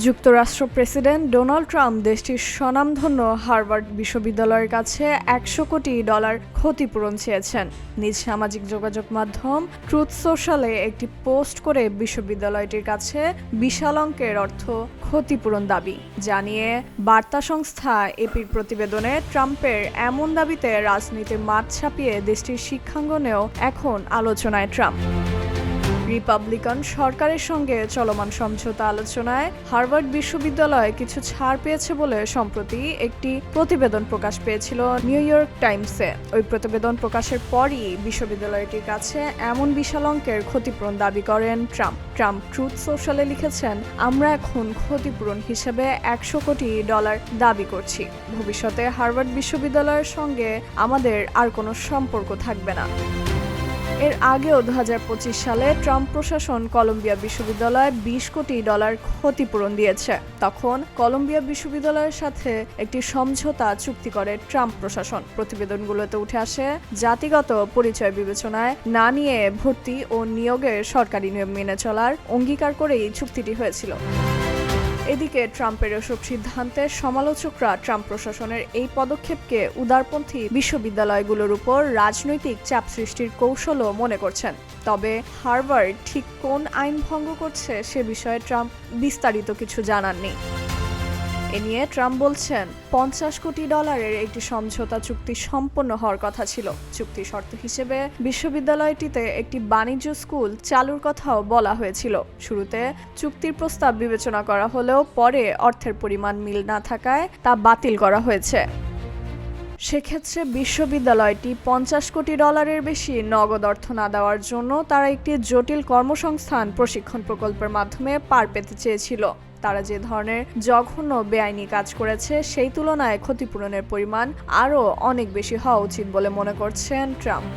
যুক্তরাষ্ট্র president Donald Trump দেশটির স্বনামধন্য হার্ভার্ড বিশ্ববিদ্যালয়ের কাছে $100 কোটি ক্ষতিপূরণ চেয়েছেন। নিজ সামাজিক যোগাযোগ মাধ্যম ট্রুথ সোশ্যালে একটি পোস্ট করে বিশ্ববিদ্যালয়টির কাছে বিশাল অঙ্কের অর্থ ক্ষতিপূরণ দাবি জানিয়ে বার্তা সংস্থা এপির প্রতিবেদনে ট্রাম্পের এমন দাবিতে রাজনীতির মাঠ ছাপিয়ে দেশটির শিক্ষাঙ্গনেও এখন আলোচনায় ট্রাম্প। রিপাবলিকান সরকারের সঙ্গে চলমান সমঝোতা আলোচনায় হার্ভার্ড বিশ্ববিদ্যালয় কিছু ছাড় পেয়েছে বলে সম্প্রতি একটি প্রতিবেদন প্রকাশ পেয়েছিল নিউ ইয়র্ক টাইমসে। ওই প্রতিবেদন প্রকাশের পরই বিশ্ববিদ্যালয়টির কাছে এমন বিশাল অঙ্কের ক্ষতিপূরণ দাবি করেন ট্রাম্প। ট্রুথ সোশ্যালে লিখেছেন, আমরা এখন ক্ষতিপূরণ হিসেবে $100 কোটি দাবি করছি। ভবিষ্যতে হার্ভার্ড বিশ্ববিদ্যালয়ের সঙ্গে আমাদের আর কোনো সম্পর্ক থাকবে না। এর আগেও 2025 সালে ট্রাম্প প্রশাসন কলম্বিয়া বিশ্ববিদ্যালয়ে $20 কোটি ক্ষতিপূরণ দিয়েছে। তখন কলম্বিয়া বিশ্ববিদ্যালয়ের সাথে একটি সমঝোতা চুক্তি করে ট্রাম্প প্রশাসন। প্রতিবেদনগুলোতে উঠে আসে, জাতিগত পরিচয় বিবেচনায় না নিয়ে ভর্তি ও নিয়োগের সরকারি নিয়ম মেনে চলার অঙ্গীকার করেই চুক্তিটি হয়েছিল। এদিকে ট্রাম্পের এসব সিদ্ধান্তের সমালোচকরা ট্রাম্প প্রশাসনের এই পদক্ষেপকে উদারপন্থী বিশ্ববিদ্যালয়গুলোর উপর রাজনৈতিক চাপ সৃষ্টির কৌশলও মনে করছেন। তবে হার্ভার্ড ঠিক কোন আইন ভঙ্গ করছে সে বিষয়ে ট্রাম্প বিস্তারিত কিছু জানাননি। এ নিয়ে ট্রাম্প বলছেন, $50 কোটি একটি সমঝোতা চুক্তি সম্পন্ন হওয়ার কথা ছিল। চুক্তি শর্ত হিসেবে বিশ্ববিদ্যালয়টিতে একটি বাণিজ্য স্কুল চালুর কথাও বলা হয়েছিল। শুরুতে চুক্তির প্রস্তাব বিবেচনা করা হলেও পরে অর্থের পরিমাণ মিল না থাকায় তা বাতিল করা হয়েছে। সেক্ষেত্রে বিশ্ববিদ্যালয়টি $50 কোটি বেশি নগদ অর্থ না দেওয়ার জন্য তারা একটি জটিল কর্মসংস্থান প্রশিক্ষণ প্রকল্পের মাধ্যমে পার পেতে চেয়েছিল। তারা যে ধরনের জঘন্য বেআইনি কাজ করেছে সেই তুলনায় ক্ষতিপূরণের পরিমাণ আরও অনেক বেশি হওয়া উচিত বলে মনে করছেন ট্রাম্প।